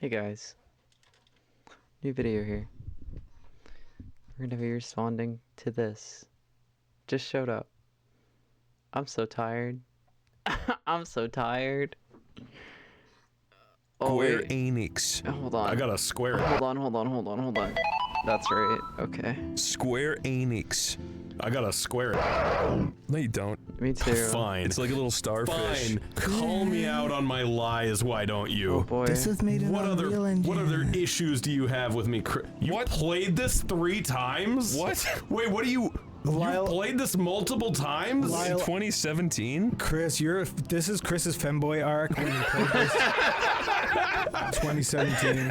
Hey guys, new video here. We're gonna be responding to this. Just showed up. I'm so tired. I'm so tired. Oh Square wait. Enix. Hold on. I got a Square. Hold on. That's right. Okay. Square Enix. I got a Square. No, you don't. Me too. Fine. It's like a little starfish. Fine. Call me out on my lies, why don't you? Oh boy. This is made in What Unreal Engine. what other issues do you have with me? You played this 3 times? What? Wait, what do you... Lyle- You played this multiple times? Lyle- In 2017? Chris, this is Chris's femboy arc when you played this. 2017.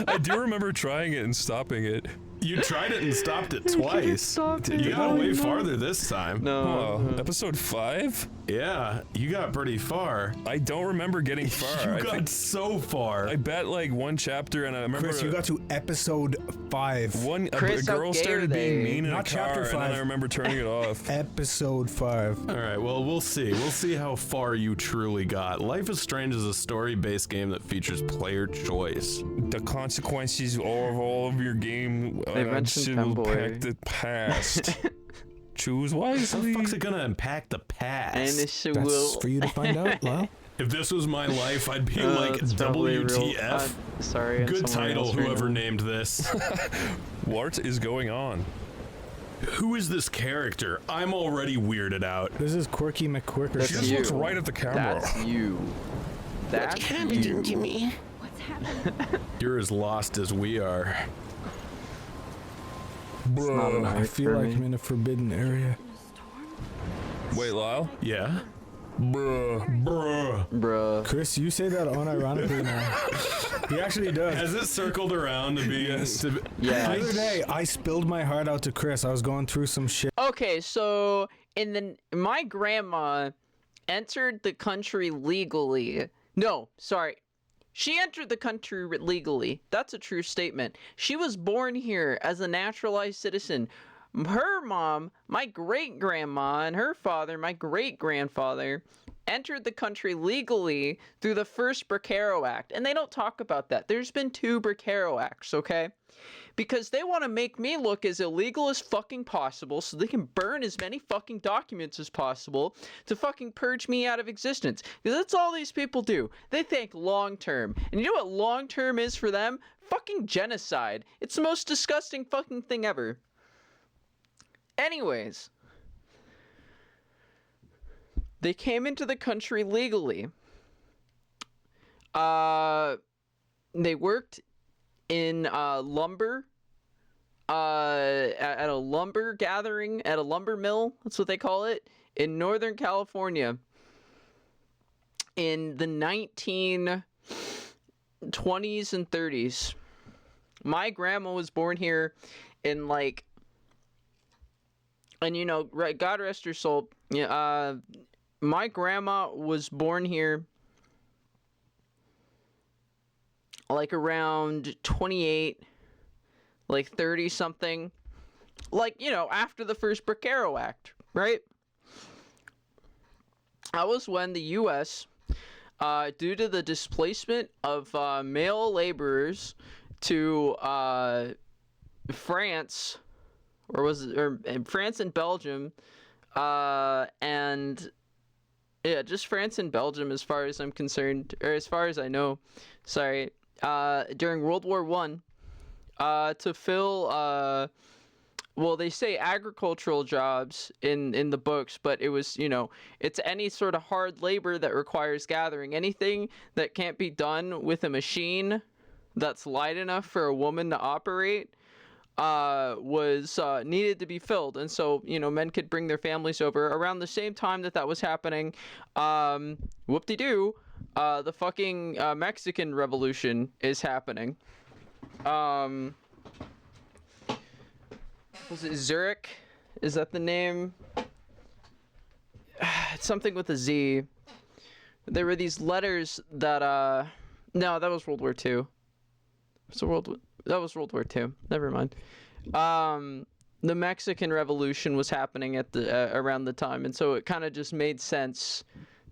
I do remember trying it and stopping it. You tried it and stopped it twice. You got way farther this time. No. Episode 5? Yeah, you got pretty far. I don't remember getting far. You got so far. I bet like one chapter and I remember... Chris, you got to episode 5. A Chris, how girl gay are started being they? mean in Not a car chapter and then 5. I remember turning it off. Episode 5. Alright, well, we'll see. We'll see how far you truly got. Life is Strange is a story-based game that features player choice. The consequences of all of your game They mentioned femboy. the past. Choose wisely. How the fuck's it gonna impact the past? And it That's will. for you to find out, Lyle. If this was my life, I'd be like, It's probably WTF? Sorry. I'm Good somewhere title, else right whoever now. named this. What is going on? Who is this character? I'm already weirded out. This is Quirky McQuirker. That's She just you. looks right at the camera. That's you. That's you. to me? What's happening? You're as lost as we are. not an I art feel for like me. I'm in a forbidden area. Wait, Lyle? Yeah? Bruh. Bruh. Chris, you say that unironically now. He actually does. Has it circled around to be... Yeah. The other day, I spilled my heart out to Chris. I was going through some shit. Okay, so my grandma entered the country legally. No, sorry. She entered the country legally. That's a true statement. She was born here as a naturalized citizen. Her mom, my great-grandma, and her father, my great-grandfather, entered the country legally through the first Bracero Act. And they don't talk about that. There's been 2 Bracero Acts, okay? Because they want to make me look as illegal as fucking possible so they can burn as many fucking documents as possible to fucking purge me out of existence. Because that's all these people do. They think long-term. And you know what long-term is for them? Fucking genocide. It's the most disgusting fucking thing ever. Anyways, they came into the country legally. They worked in lumber, at a lumber gathering, at a lumber mill, that's what they call it, in Northern California in the 1920s and 30s. My grandma was born here in like... And, you know, right, God rest her soul, my grandma was born here, like, around 28, like, 30-something, like, you know, after the first Bracero Act, right? That was when the U.S., due to the displacement of male laborers to France... France and Belgium, and yeah, just France and Belgium as far as I'm concerned, or as far as I know, sorry, during World War I, to fill, well, they say agricultural jobs in the books, but it was, you know, it's any sort of hard labor that requires gathering. Anything that can't be done with a machine that's light enough for a woman to operate was needed to be filled, and so, you know, men could bring their families over. Around the same time that was happening, whoop-de-doo, the fucking Mexican Revolution is happening. Was it Zurich? Is that the name? It's something with a Z. There were these letters that no, that was World War II. So that was World War II. Never mind. The Mexican Revolution was happening at the around the time, and so it kind of just made sense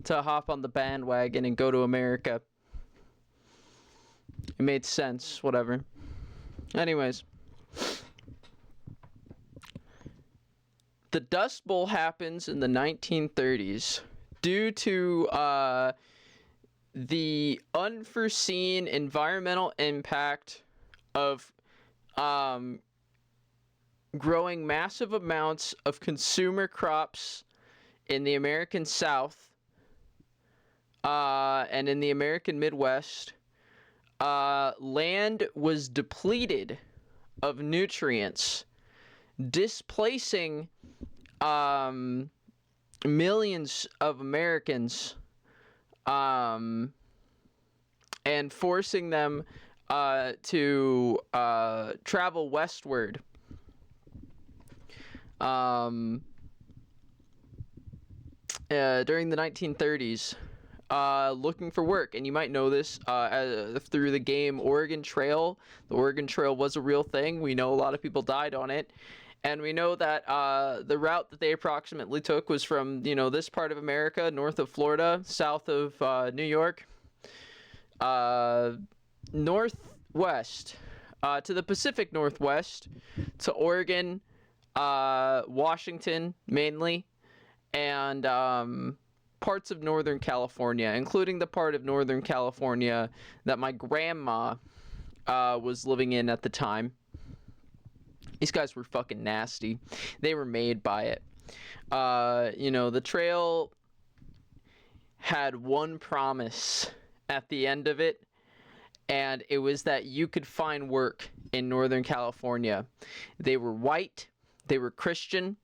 to hop on the bandwagon and go to America. It made sense, whatever. Anyways. The Dust Bowl happens in the 1930s due to the unforeseen environmental impact of growing massive amounts of consumer crops in the American South and in the American Midwest. Land was depleted of nutrients, displacing millions of Americans and forcing them to travel westward. During the 1930s, looking for work. And you might know this through the game Oregon Trail. The Oregon Trail was a real thing. We know a lot of people died on it. And we know that the route that they approximately took was from, this part of America, north of Florida, south of New York, northwest to the Pacific Northwest, to Oregon, Washington mainly, and parts of Northern California, including the part of Northern California that my grandma was living in at the time. These guys were fucking nasty. They were made by it. The trail had one promise at the end of it, and it was that you could find work in Northern California. They were white, they were Christian,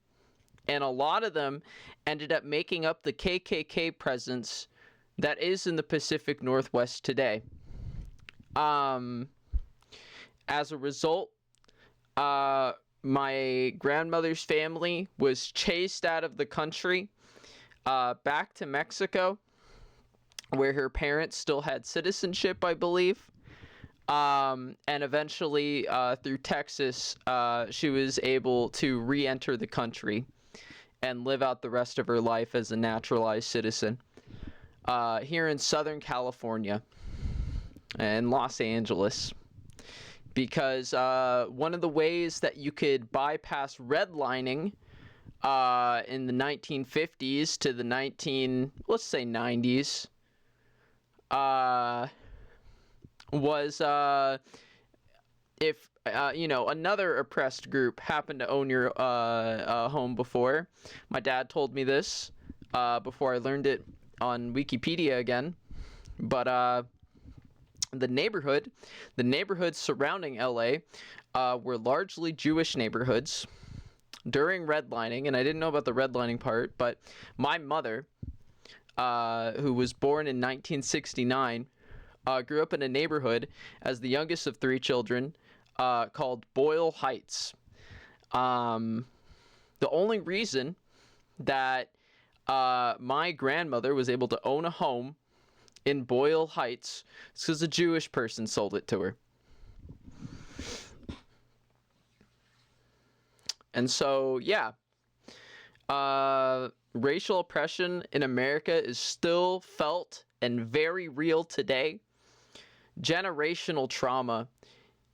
and a lot of them ended up making up the KKK presence that is in the Pacific Northwest today. As a result, my grandmother's family was chased out of the country back to Mexico, where her parents still had citizenship, I believe. And eventually, through Texas, she was able to re-enter the country and live out the rest of her life as a naturalized citizen here in Southern California and Los Angeles. Because one of the ways that you could bypass redlining in the 1950s to the 90s was if another oppressed group happened to own your home before. My dad told me this before I learned it on Wikipedia again, but the neighborhoods surrounding LA were largely Jewish neighborhoods during redlining, and I didn't know about the redlining part, but my mother, who was born in 1969, grew up in a neighborhood as the youngest of 3 children called Boyle Heights. The only reason that my grandmother was able to own a home in Boyle Heights is because a Jewish person sold it to her. And so, yeah, racial oppression in America is still felt and very real today. Generational trauma.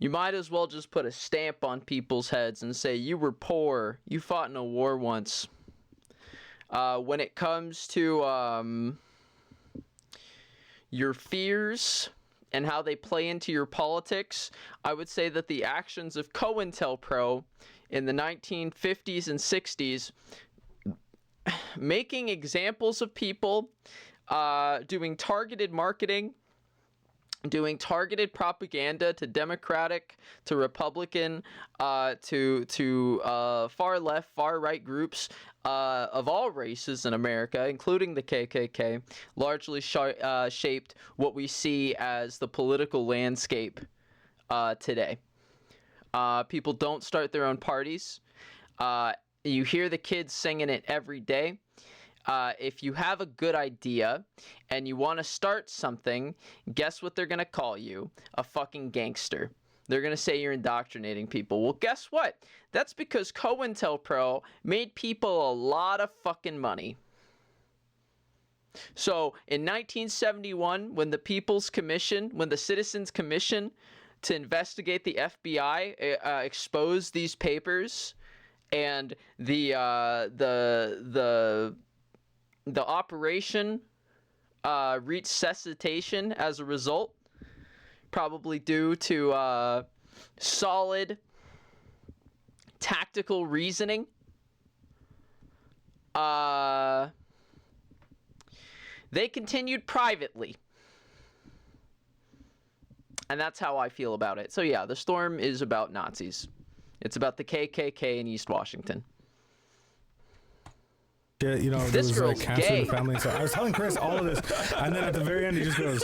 You might as well just put a stamp on people's heads and say, you were poor, you fought in a war once. When it comes to your fears and how they play into your politics, I would say that the actions of COINTELPRO in the 1950s and 60s, making examples of people, doing targeted marketing, doing targeted propaganda to Democratic, to Republican, to far left, far right groups of all races in America, including the KKK, largely shaped what we see as the political landscape today. People don't start their own parties. You hear the kids singing it every day. If you have a good idea and you want to start something, guess what they're going to call you? A fucking gangster. They're going to say you're indoctrinating people. Well, guess what? That's because COINTELPRO made people a lot of fucking money. So in 1971, when the Citizens Commission to investigate the FBI exposed these papers, and the operation reached cessation as a result, probably due to solid tactical reasoning. They continued privately. And that's how I feel about it. So yeah, the storm is about Nazis. It's about the KKK in East Washington. Yeah, you know, there This was like girl's cancer gay. in the family. So I was telling Chris all of this, and then at the very end he just goes,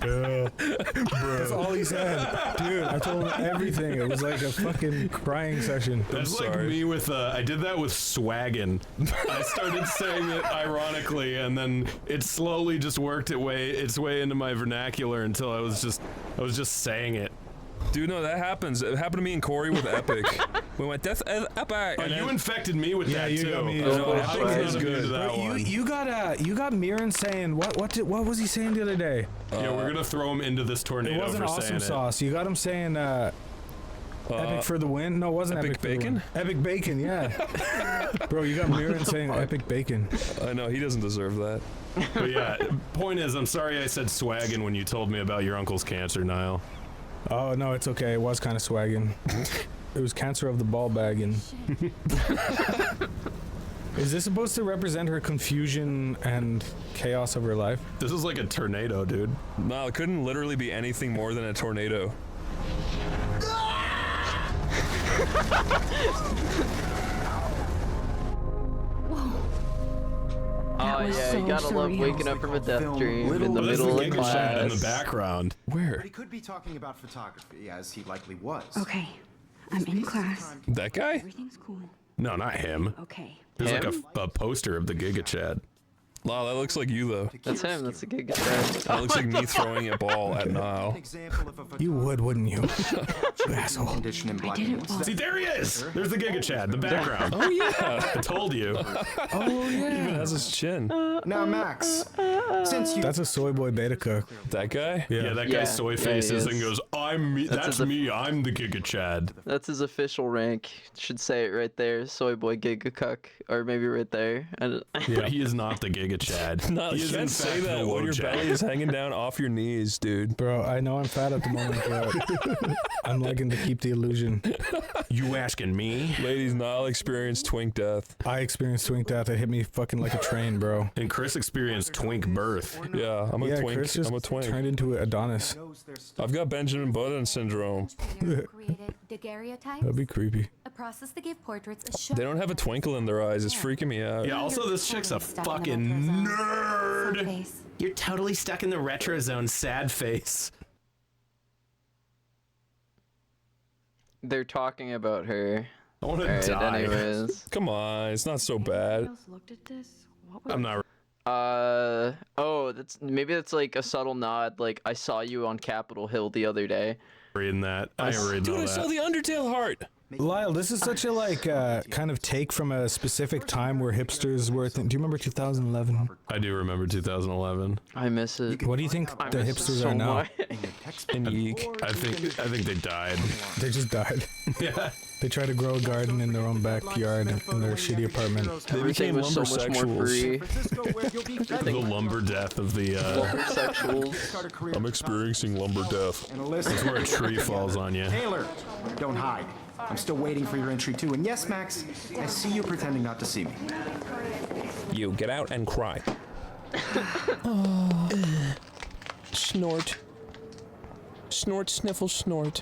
That's all he said. Dude, I told him everything. It was like a fucking crying session. That's like me with, I did that with swaggin'. I started saying it ironically, and then it slowly just worked its way into my vernacular until I was just saying it. Dude, no, that happens. It happened to me and Corey with Epic. We went, that's Epic. Oh, you infected me with that you too. got me. Oh, I Epic was is not immune to good. that But one. you got Miran saying what was he saying the other day? Yeah, we're gonna throw him into this tornado It wasn't for awesome saying sauce. You got him saying epic for the win. No, it wasn't Epic epic for the bacon? win. Epic bacon, yeah. Bro, you got Miran saying epic bacon. I know, he doesn't deserve that. But yeah, point is, I'm sorry I said swaggin' when you told me about your uncle's cancer, Niall. Oh no, it's okay. It was kind of swagging. It was cancer of the ball bagging. Is this supposed to represent her confusion and chaos of her life? This is like a tornado, dude. No, it couldn't literally be anything more than a tornado. Oh was yeah, so you gotta love surreal. waking up from a death Film dream Little in the Well, that's middle the of Giga Chad in the class. background. Where? But he could be talking about photography, as he likely was. Okay, I'm in class. That guy? Everything's cool. No, not him. Okay. There's like Him? a poster of the Giga Chad. Wow, that looks like you though. That's him. That's the Giga Chad. That looks like me throwing a ball at Niall. Example of a You would, wouldn't you? You asshole. condition in black didn't and fall. white. See, there he is. There's the Giga Chad, the background. Oh yeah, I told you. Oh yeah. even has his chin. Now, Max, since you That's a soy boy beta cook. That guy? Yeah, that Yeah, guy soy yeah, he faces is. and goes, "I'm me. That's his- me. I'm the Giga Chad." That's his official rank. Should say it right there. Soy boy Giga Cuck, or maybe right there. But he is not the Giga Chad. No, he you is in can't say fact that the when your Wojak. belly is hanging down off your knees, dude. Bro, I know I'm fat at the moment, but I'm liking to keep the illusion. You asking me? Ladies, Niall experienced twink death. I experienced twink death. It hit me fucking like a train, bro. And Chris experienced twink birth. Yeah, I'm a Yeah, twink. Chris just I'm a twink. turned into Adonis. knows their stuff. I've got Benjamin Button syndrome. Created daguerreotypes, That'd be creepy. a process that gave portraits a sharp They don't have a twinkle in their eyes. It's freaking me out. Yeah, also this chick's a Stuck in the fucking retro zone. nerd. face. You're totally stuck in the retro zone, sad face. They're talking about her. I want to Alright, die. anyways. Come on, it's not so bad. Else looked at this? What was I'm not. Oh, maybe that's like a subtle nod. Like, I saw you on Capitol Hill the other day. Reading that. I ain't reading Dude, all I saw that. the Undertale heart. Lyle, this is such a like kind of take from a specific time where hipsters were. Do you remember 2011? I do remember 2011. I miss it. What do you think I the miss it hipsters so are now? much. And yeek. I think they died. They just died. Yeah. They try to grow a garden in their own backyard in their shitty apartment. They Everything became was so much more free. The lumber death of the. Homosexuals. I'm experiencing lumber death. And listen, Where a tree falls on you. Taylor, don't hide. I'm still waiting for your entry too. And yes, Max, I see you pretending not to see me. You get out and cry. Snort. Snort, sniffle, snort.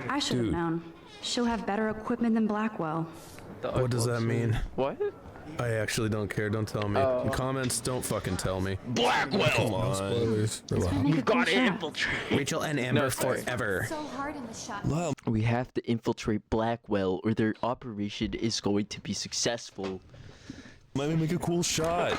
I should have Dude. known. She'll have better equipment than Blackwell. What does that mean? What? I actually don't care. Don't tell me. Oh. In comments, don't fucking tell me. Come on. Spoilers. They're loud. Make a cool shot. Rachel and Amber No, sorry. forever. So hard in the shot. Wow. We have to infiltrate Blackwell, or their operation is going to be successful. Let me make a cool shot. Soon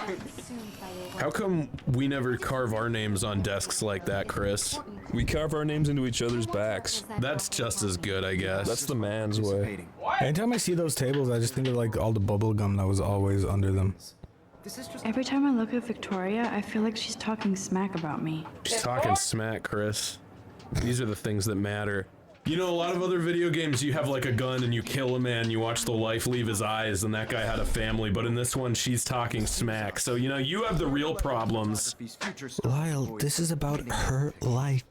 fight it. How come we never carve our names on desks like that, Chris? We carve our names into each other's backs. That's just as good, I guess. That's the man's way. Anytime I see those tables, I just think of like all the bubble gum that was always under them. This is just. Every time I look at Victoria, I feel like she's talking smack about me. She's talking smack, Chris. These are the things that matter. You know, a lot of other video games, you have like a gun and you kill a man, you watch the life leave his eyes, and that guy had a family. But in this one, she's talking smack. So, you know, you have the real problems. Lyle, this is about her life.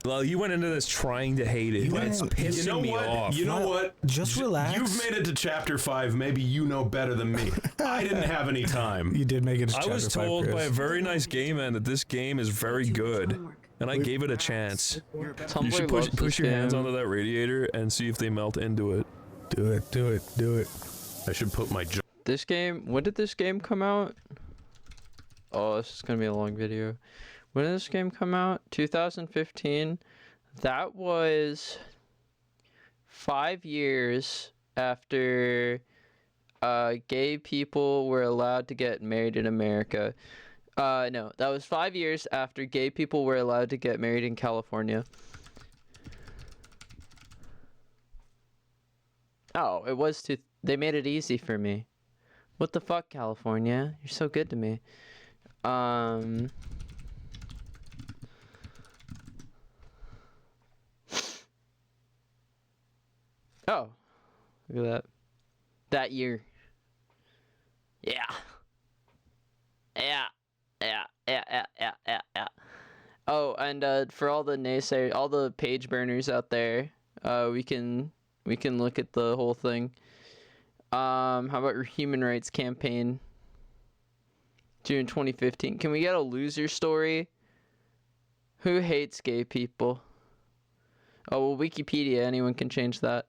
Well, you went into this trying to hate it. Yeah, It's pissing You know me what? off. You know what? Just relax. You've made it to chapter 5. Maybe you know better than me. I didn't have any time. You did make it to I chapter was 5, told Chris. by a very nice game man that this game is very good, and I gave it a chance. Tumblr You should loves push this your hands game. onto that radiator and see if they melt into it. Do it, do it, do it. I should put my This game, when did this game come out? Oh, this is gonna be a long video. When did this game come out? 2015. That was 5 years after gay people were allowed to get married in America. No, that was 5 years after gay people were allowed to get married in California. Oh, it was they made it easy for me. What the fuck, California? You're so good to me. Oh, look at that. That year. Yeah. Yeah. Yeah. Yeah. Yeah. Yeah. Yeah. Yeah. Oh, and for all the naysayers, all the page burners out there, we can look at the whole thing. How about your human rights campaign? June 2015. Can we get a loser story? Who hates gay people? Oh, well, Wikipedia, anyone can change that.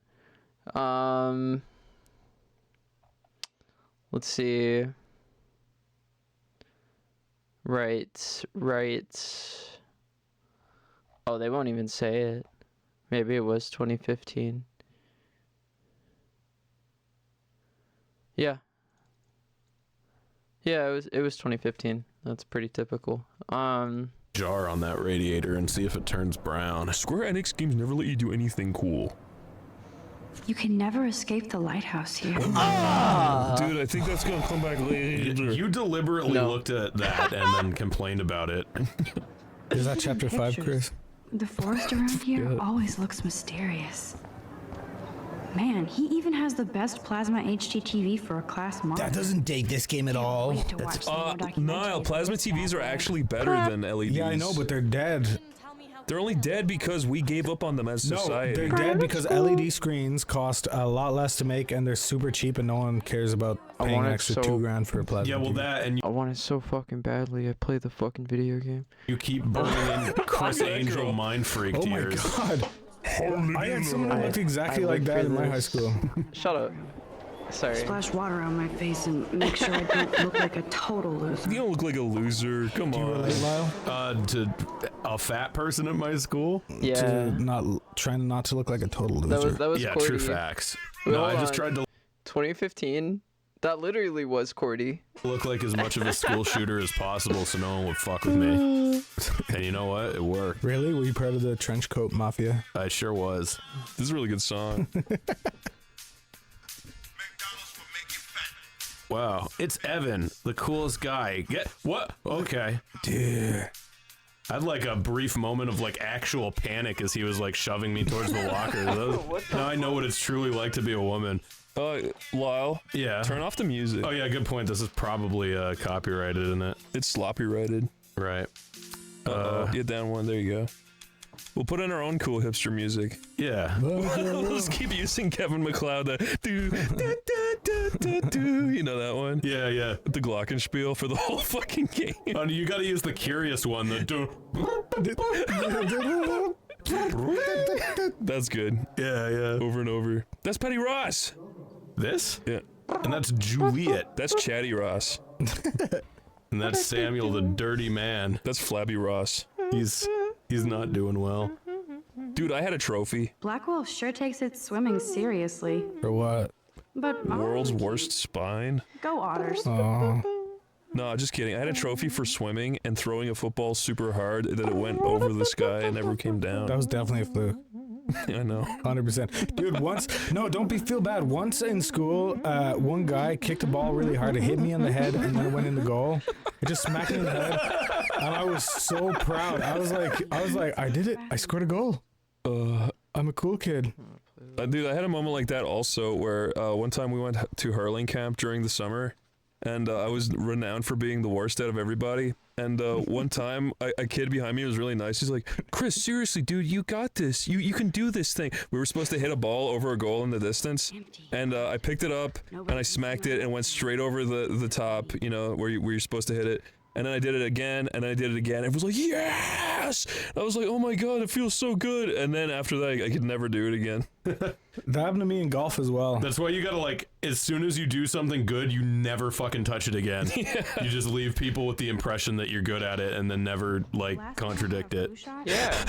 Let's see. Rights. Oh, they won't even say it. Maybe it was 2015. Yeah. Yeah, it was 2015. That's pretty typical. jar on that radiator and see if it turns brown. Square Enix games never let you do anything cool. You can never escape the lighthouse here. Dude, I think that's gonna come back later. You deliberately looked at that and then complained about it. Is that chapter 5, Pictures. Chris? The forest around here Good. always looks mysterious. Man, he even has the best plasma HDTV for a class monitor. That doesn't date this game at all. Wait to watch some more documentaries Niall, plasma about TVs are that. actually better than LEDs. Yeah, I know, but they're dead. they're only dead because we gave up on them as No, society. they're dead because LED screens cost a lot less to make and they're super cheap and no one cares about paying want an it extra so- $2,000 for a plasma. Yeah, well TV. that and I want it so fucking badly. I play the fucking video game. you keep burning in Chris that Angel girl. mind freak Oh my ears. god. I had someone who looked exactly I like looked that for in my this. high school. Shut up. Sorry. Splash water on my face and make sure I don't look like a total loser. You don't look like a loser. Come Do you on. relate, Lyle? To a fat person at my school? Yeah. To trying not to look like a total loser. That was Yeah, Cordy. true facts. Wait, No, hold I just on. tried to 2015. That literally was Cordy. look like as much of a school shooter as possible so no one would fuck with me. And you know what? It worked. Really? Were you part of the trench coat mafia? I sure was. This is a really good song. Wow. It's Evan, the coolest guy. Get what? Okay. Dude. I had like a brief moment of like actual panic as he was like shoving me towards the locker. Now I know what it's truly like to be a woman. Lyle, Yeah. turn off the music. Oh yeah, good point. This is probably copyrighted, isn't it? It's sloppy rated. Right. Get down one. There you go. We'll put in our own cool hipster music. Yeah. We'll just keep using Kevin MacLeod. You know that one? Yeah, yeah. The Glockenspiel for the whole fucking game. Oh, you gotta use the curious one. That's good. Yeah, yeah. Over and over. That's Petty Ross. This? Yeah. And that's Juliet. That's Chatty Ross. And that's Samuel the dirty man. That's Flabby Ross. He's not doing well. Dude, I had a trophy. Blackwell sure takes its swimming seriously. For what? But World's worst spine. go Otters. Oh. No, just kidding. I had a trophy for swimming and throwing a football super hard that it went over the sky and never came down. That was definitely a fluke. I know. 100%. Dude, no, don't feel bad. Once in school, one guy kicked a ball really hard. It hit me on the head and then it went in the goal. It just smacked me in the head. And I was so proud. I was like, I did it. I scored a goal. I'm a cool kid. Dude, I had a moment like that also where one time we went to hurling camp during the summer, and I was renowned for being the worst out of everybody. And one time, a kid behind me was really nice. He's like, Chris, seriously, dude, you got this. You can do this thing. We were supposed to hit a ball over a goal in the distance, and I picked it up, and I smacked it, and went straight over the top, you know, where you're supposed to hit it. And then I did it again, and then I did it again. It was like, yes! I was like, oh my god, it feels so good. And then after that, I could never do it again. That happened to me in golf as well. That's why you gotta, like, as soon as you do something good, you never fucking touch it again. Yeah. You just leave people with the impression that you're good at it and then never, like, contradict it. Yeah.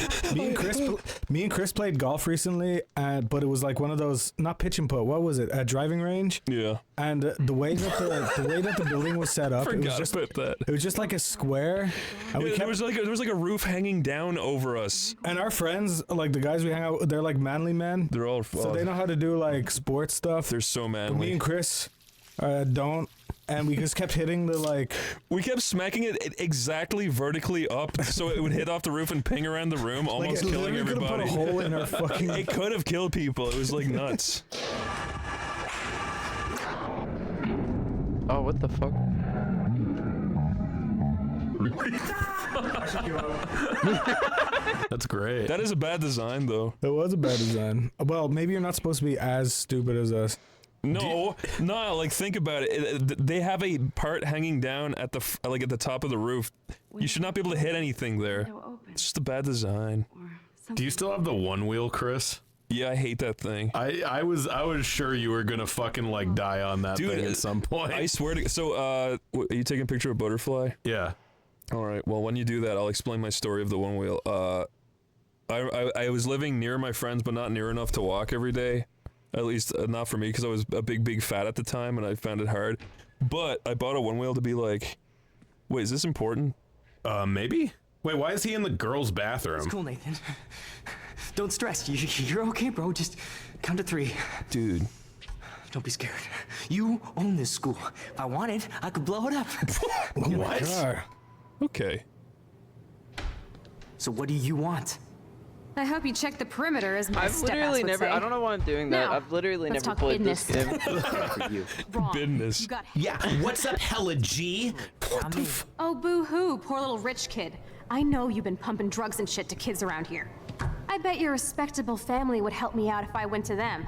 Me and Chris played golf recently, but it was like one of those, not pitch and putt, what was it? A driving range? Yeah. And the way that the building was set up, Forgot about that. It was just like a square. And Yeah, there was like a roof hanging down over us. and our friends, like the guys we hang out with, they're like manly men. They're all So they know how to do like sports stuff. they're so But me manly. and Chris don't. And we just kept hitting the like. We kept smacking it exactly vertically up, so it would hit off the roof and ping around the room, almost it killing literally could've everybody. put a hole in our fucking. It could have killed people. It was like nuts. Oh, what the fuck? That's great. That is a bad design, though. It was a bad design. Well, maybe you're not supposed to be as stupid as us. No, like think about it. They have a part hanging down at at the top of the roof. You should not be able to hit anything there. It's just a bad design. Do you still have the one wheel, Chris? Yeah, I hate that thing. I was sure you were gonna fucking like die on that Dude, thing at some point. I swear to. So, are you taking a picture of a butterfly? Yeah. All right. Well, when you do that, I'll explain my story of the one wheel. I was living near my friends, but not near enough to walk every day. At least not for me, because I was a big fat at the time, and I found it hard. But I bought a one wheel to be like, wait, is this important? Maybe. Wait, why is he in the girls' bathroom? It's cool, Nathan. Don't stress. You're okay, bro. Just count to 3. Dude. Don't be scared. You own this school. If I wanted, I could blow it up. What? God. Okay. So what do you want? I hope you check the perimeter, as my I've literally never. I don't know why I'm doing that. Now, I've literally let's never talk played this business. game. For you. Wrong. Business. You got Yeah, what's up, hella G? Not me. Oh, boo-hoo, poor little rich kid. I know you've been pumping drugs and shit to kids around here. I bet your respectable family would help me out if I went to them.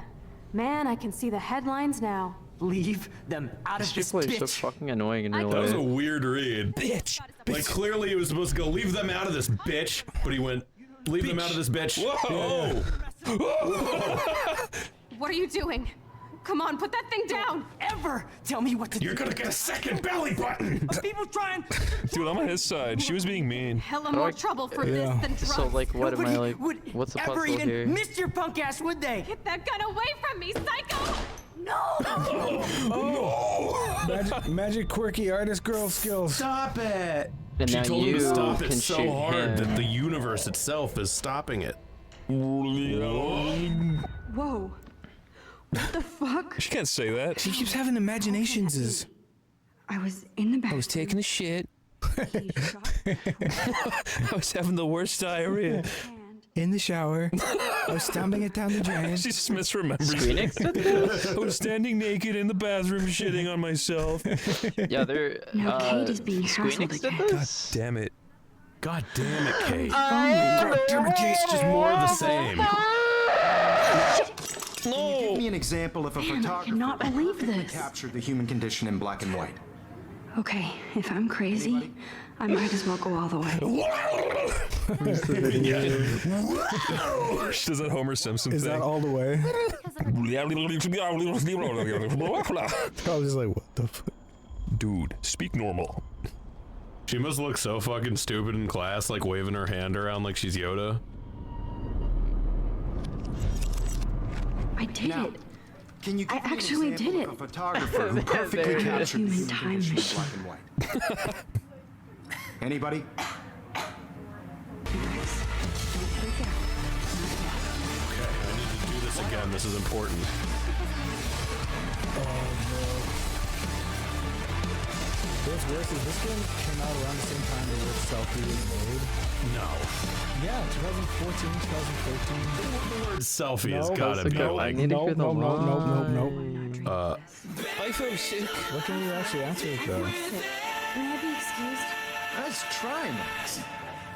Man, I can see the headlines now. Leave them out of this People are so bitch. fucking annoying in real That was a life. weird read. Bitch. Like clearly he was supposed to go leave them out of this bitch, but he went leave them out of this bitch. Whoa! What are you doing? Come on, put that thing down. Ever tell me what to You're do. gonna get a second belly button. People trying. Dude, I'm on his side. She was being mean. Hella more trouble for this than drugs. So like, what am I Nobody like? would What's the ever puzzle even here? miss your punk ass, would they? Get that gun away from me, psycho! Magic quirky artist girl skills. Stop it. And She now told him you to stop can it so shoot hard him. that the universe itself is stopping it. Whoa. What the fuck? She can't say that. She keeps having imaginations. I was in the bathroom. taking a shit. He shot I was having the worst diarrhea. hand. In the shower. I was stomping it down the drain. She just misremembers. Phoenix did this? I was standing naked in the bathroom shitting on myself. Yeah, they're. Now Kate is being hassled Squeenix did again. this? Damn it. God damn it, Kate. God damn it, Kate. It's just more of the same. Can you give me an example of a photographer cannot believe who this. captured the human condition in black and white? Okay, if I'm crazy, I might as well go all the way. She does that Homer Simpson Is thing. that all the way? I was just like, what the fuck? Dude, speak normal. She must look so fucking stupid in class, like waving her hand around like she's Yoda. I did Now, it. Can you give I me an actually example did of it. a photographer who perfectly There it is. captured the Human human time condition in machine. black and white? Anybody? time. This is important. What's worse is this game came out around the same time that this selfie was made. No. Yeah, 2014, 2013. The word selfie has No, gotta that's a be good one. like. I need to hear the I feel sick. What can you actually answer it though? May I be excused? Nice try, Max.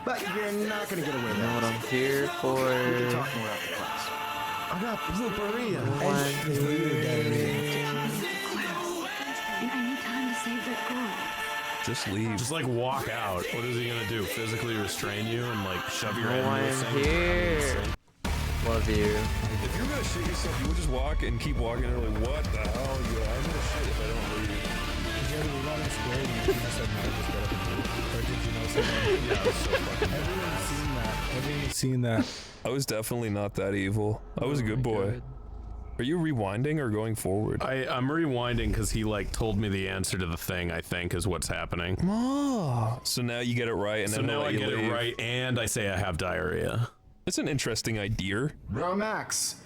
But you're not gonna get away with You know what that. I'm here for? We can talk more after class. I got blooperia. And I need time to save that girl. Just leave. Just like walk out. What is he gonna do? Physically restrain you and like shove your head Oh, into a I'm sink? here. Love you. If you're gonna shit yourself, you would just walk and keep walking and like, what the hell? Yeah, I'm gonna shit if I don't leave. Everyone's seen that. I was definitely not that evil. I was a good boy. God. Are you rewinding or going forward? I'm rewinding because he like told me the answer to the thing. I think is what's happening. Oh. So now you get it right, and So then they'll now I let you get it leave. right, and I say I have diarrhea. It's an interesting idea. Bro, Max,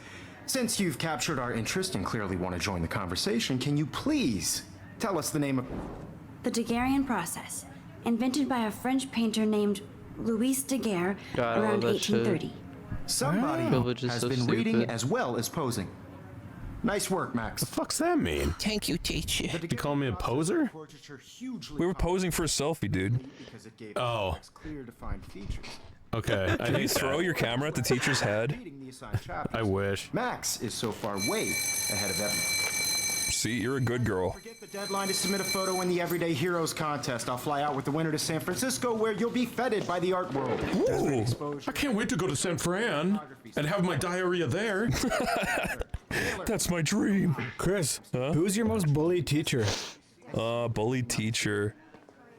since you've captured our interest and clearly want to join the conversation, can you please tell us the name of... The Daguerrean process, invented by a French painter named Louis Daguerre God, I around love that shit. 1830. Somebody Privilege is has so been reading stupid. as well as posing. Nice work, Max. The fuck's that mean? Thank you, teacher. You call me a poser? We were posing for a selfie, dude. Because it gave Oh. Max clear defined features. Okay. I Can you hate throw that. your camera at the teacher's head? Reading the assigned chapters. I wish. Max is so far way ahead of everyone. See, you're a good girl. Forget the deadline to submit a photo in the Everyday Heroes contest. I'll fly out with the winner to San Francisco, where you'll be feted by the art world. Ooh. I can't wait to go to San Fran and have my diarrhea there. That's my dream. Chris, who's your most bullied teacher? Bullied teacher.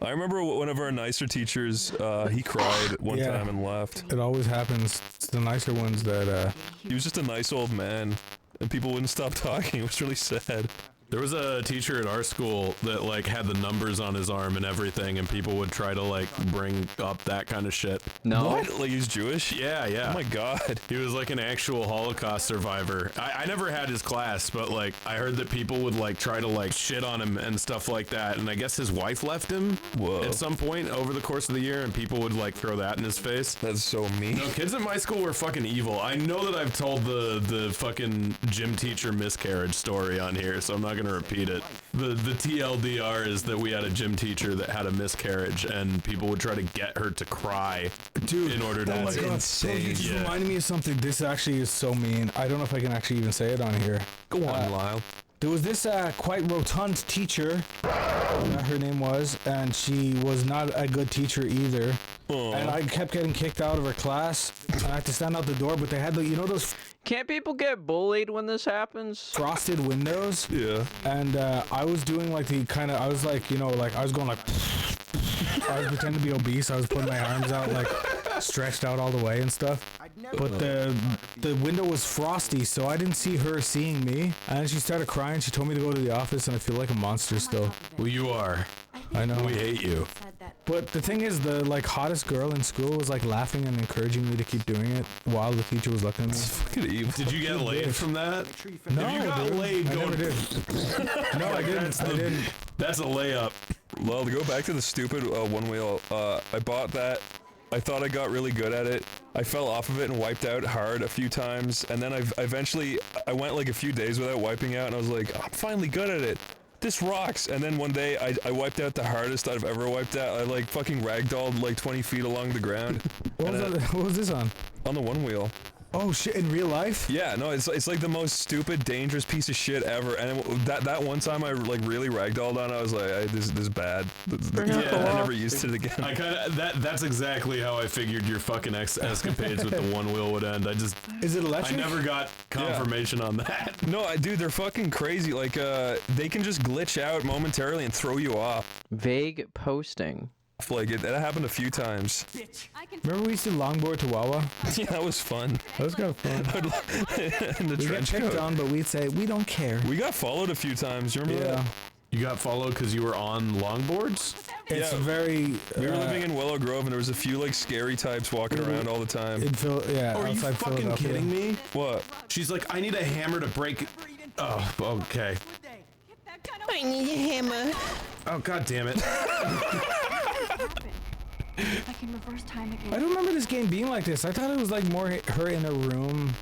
I remember one of our nicer teachers, he cried one Yeah. time and left. It always happens. It's the nicer ones that, He was just a nice old man, and people wouldn't stop talking. It was really sad. There was a teacher at our school that like had the numbers on his arm and everything, and people would try to like bring up that kind of shit. No. What? Like he's Jewish? Yeah, yeah. Oh my god. He was like an actual Holocaust survivor. I never had his class, but like I heard that people would like try to like shit on him and stuff like that. And I guess his wife left him Whoa. at some point over the course of the year, and people would like throw that in his face. That's so mean. No, kids at my school were fucking evil. I know that I've told the fucking gym teacher miscarriage story on here, so I'm not gonna repeat it. The TLDR is that we had a gym teacher that had a miscarriage, and people would try to get her to cry, dude, in order to oh my like, God, insane. You just Yeah. reminded me of something. This actually is so mean. I don't know if I can actually even say it on here. Go on, Lyle. There was this quite rotund teacher, her name was, and she was not a good teacher either. Aw. And I kept getting kicked out of her class. And I had to stand out the door, but they had you know those Can't people get bullied when this happens? frosted windows? Yeah. And I was doing like I was like, you know, like I was going like, I was pretending to be obese. I was putting my arms out like stretched out all the way and stuff. But the window was frosty, so I didn't see her seeing me. And she started crying. She told me to go to the office, and I feel like a monster still. well, you are. I know. We hate you. But the thing is, the like hottest girl in school was like laughing and encouraging me to keep doing it while the teacher was looking at me. Fucking evil. Did you get laid from that? No, if you got dude, laid I going, never did. No, I didn't. I didn't. that's a layup. Well, to go back to the stupid one wheel, I bought that. I thought I got really good at it. I fell off of it and wiped out hard a few times, and then I went like a few days without wiping out, and I was like, I'm finally good at it. This rocks. And then one day I wiped out the hardest I've ever wiped out. I like fucking ragdolled like 20 feet along the ground. What was this on? On the one wheel. Oh shit! In real life? Yeah, no, it's like the most stupid, dangerous piece of shit ever. And that one time I like really ragdolled on it, I was like, this is bad. I never used it again. I kind of that's exactly how I figured your fucking escapades with the one wheel would end. Is it I electric? never got confirmation on that. No, dude, they're fucking crazy. Like, they can just glitch out momentarily and throw you off. Vague posting. Like, that happened a few times. Remember we used to longboard to Wawa? Yeah, that was fun. That was kind of fun. In the We got trench picked coat. on, but we'd say we don't care. We got followed a few times. You remember Yeah. that? You got followed because you were on longboards? It's very. We were living in Willow Grove, and there was a few like scary types walking around all the time. Are you fucking kidding me? What? She's like, I need a hammer to break it. Oh, okay. I need a hammer. Oh, god damn it. I can reverse time again. I don't remember this game being like this. I thought it was like more her in a room.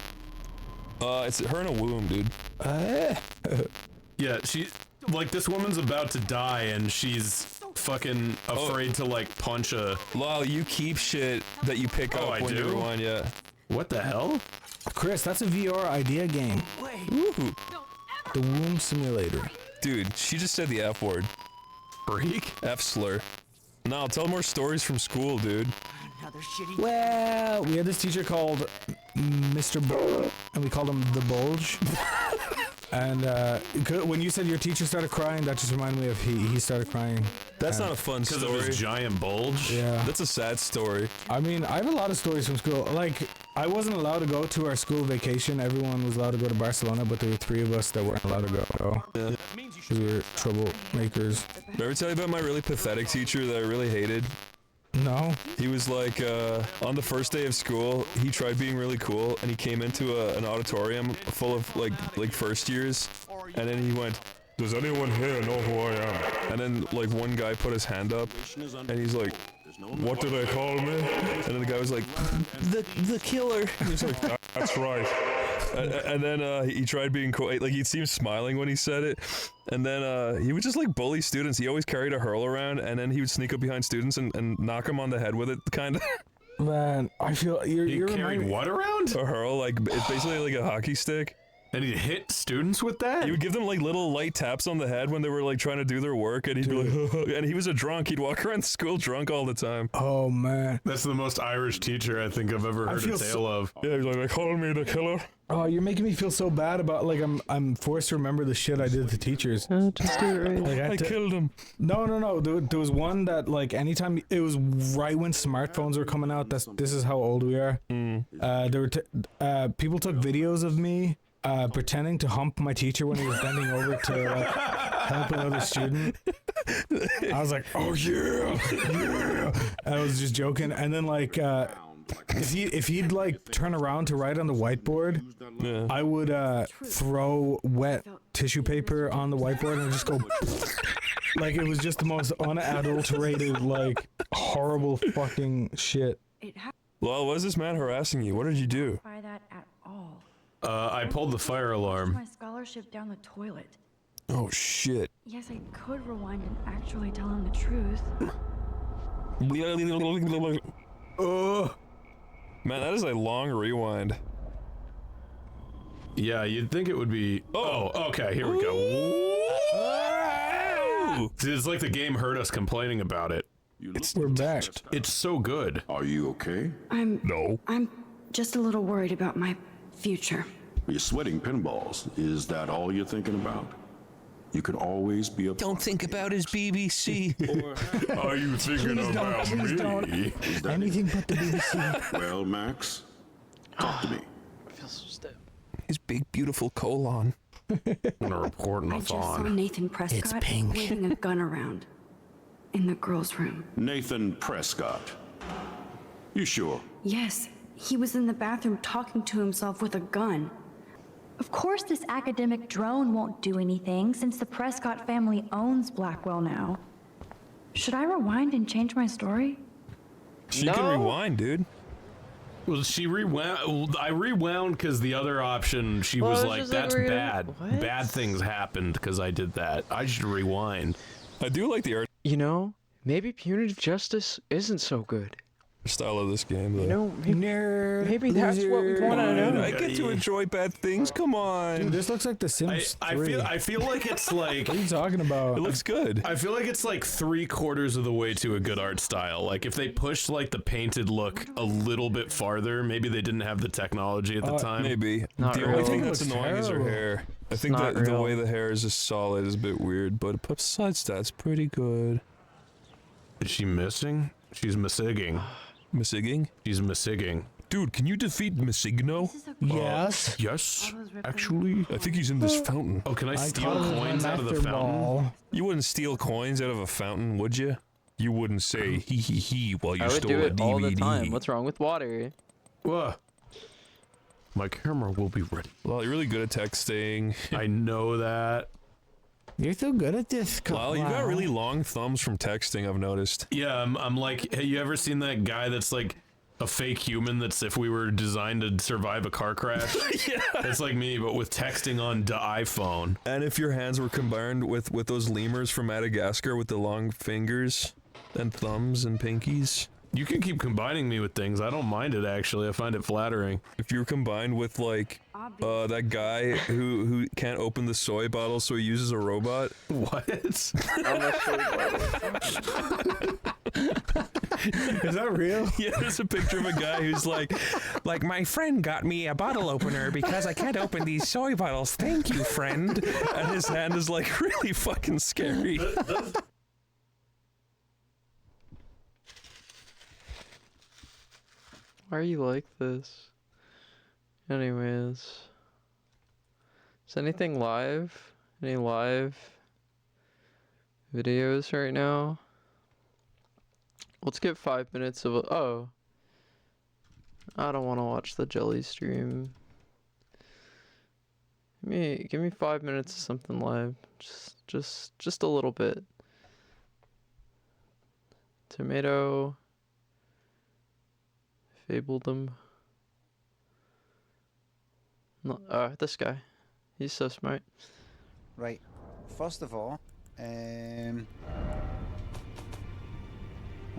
It's her in a womb, dude. Yeah, she, like, this woman's about to die, and she's fucking afraid to, like, punch a... Lol, you keep shit that you pick up when you rewind, yeah. What the hell? Chris, that's a VR idea game. Ooh. The womb simulator. Dude, she just said the F word. Freak? F slur. No, tell more stories from school, dude. Well, we had this teacher called Mr. Bulge, and we called him the Bulge. And when you said your teacher started crying, that just reminded me of he started crying. That's not a fun story. Because of his giant bulge? Yeah. That's a sad story. I mean, I have a lot of stories from school. Like, I wasn't allowed to go to our school vacation. Everyone was allowed to go to Barcelona, but there were 3 of us that weren't allowed to go. Yeah. Because we were troublemakers. Did I ever tell you about my really pathetic teacher that I really hated? No. He was like, on the first day of school, he tried being really cool, and he came into an auditorium full of like first years, and then he went, "Does anyone here know who I am?" And then like one guy put his hand up, and he's like, "What did I call me?" And then the guy was like, the killer." He was like, "That's right." And then he tried being cool. Like, he seemed smiling when he said it. And then he would just like bully students. He always carried a hurl around, and then he would sneak up behind students and knock them on the head with it, kind of. Man, I feel you're carried what around? A hurl, like it's basically like a hockey stick. And he'd hit students with that? He would give them like little light taps on the head when they were like trying to do their work, and he'd be like, and he was a drunk. He'd walk around school drunk all the time. Oh man, that's the most Irish teacher I think I've ever heard a tale of. Yeah, he's like, "They call me the killer." Oh, you're making me feel so bad about like I'm forced to remember the shit I did to teachers. Just do it right. Like, I killed him. No. There was one that like anytime it was right when smartphones were coming out. This is how old we are. There were people took videos of me pretending to hump my teacher when he was bending over to help another student. I was like, "Oh yeah, yeah." I was just joking, and then like. If he'd like turn around to write on the whiteboard, I would throw wet tissue paper on the whiteboard and just go like it was just the most unadulterated, like horrible fucking shit. Well, was this man harassing you? What did you do? By that at all. I pulled the fire alarm. My scholarship down the toilet. Oh shit. Yes, I could rewind and actually tell him the truth. Man, that is a long rewind. Yeah, you'd think it would be... Oh, okay, here we go. It's like the game heard us complaining about it. We're back. It's so good. Are you okay? No. I'm just a little worried about my future. You're sweating pinballs. Is that all you're thinking about? You can always be a... Don't think about his BBC. Are you thinking about please me? don't. Anything but the BBC. Well, Max, talk to me. I feel so stiff. His big, beautiful colon. I'm gonna report I just saw Nathan Prescott waving a gun around in the girls' room. Nathan Prescott. You sure? Yes, he was in the bathroom talking to himself with a gun. Of course this academic drone won't do anything since the Prescott family owns Blackwell now. Should I rewind and change my story? She can rewind, dude. Well, she rewound. I rewound because the other option, she was like, "That's bad. Bad things happened because I did that. I should rewind." I do like the art. You know, maybe punitive justice isn't so good. Style of this game, though. You know, maybe that's what we want to know. I get to enjoy bad things. Come on. Dude, this looks like The Sims 3. I feel like it's like... What are you talking about? It looks good. I feel like it's like 3/4 of the way to a good art style. Like if they pushed like the painted look a little bit farther, maybe they didn't have the technology at the time. Maybe. Not The really. only thing It that's looks annoying is her terrible. hair. I think not that the real. way the hair is just solid is a bit weird, but besides that, it's pretty good. Is she missing? She's missigging. Missigging? She's missigging. Dude, can you defeat Missigno? Yes. Yes, actually. I think he's in this fountain. Oh, can I steal caught him with coins my out of the master fountain? ball. You wouldn't steal coins out of a fountain, would you? You wouldn't say hee hee hee while you I would stole do a it DVD. all the time. What's wrong with water? Whoa. My camera will be ready. Well, you're really good at texting. I know that. You're so good at this. Well, you've got really long thumbs from texting, I've noticed. Yeah, I'm like, hey, you ever seen that guy that's like a fake human that's if we were designed to survive a car crash? Yeah. It's like me, but with texting on the iPhone. And if your hands were combined with those lemurs from Madagascar with the long fingers and thumbs and pinkies. You can keep combining me with things. I don't mind it, actually. I find it flattering. If you're combined with, like, that guy who can't open the soy bottle, so he uses a robot. What? Is that real? Yeah, there's a picture of a guy who's like, my friend got me a bottle opener because I can't open these soy bottles. Thank you, friend. And his hand is, like, really fucking scary. Why are you like this? Anyways. Is anything live? Any live videos right now? Let's get 5 minutes of oh. I don't want to watch the jelly stream. Give me 5 minutes of something live. Just a little bit. Tomato. Fabled him. No, this guy. He's so smart. Right. First of all, my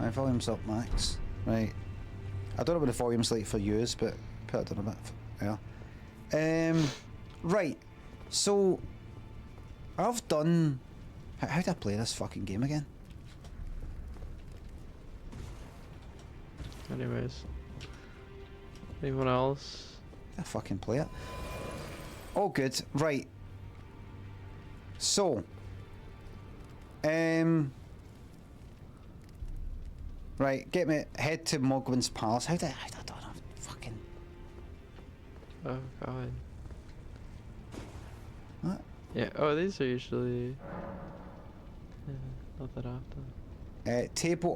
volume's up max. Right. I don't know what the volume's like for yours, but put it down a bit. Yeah. Right. So I've done. How do I play this fucking game again? Anyways. Anyone else? I fucking play it. Oh, good. Right. So. Right. Get me. Head to Mogwin's Palace. How do I don't know. Fucking. Oh god. What? Yeah. Oh, these are usually. Yeah, not that often. Table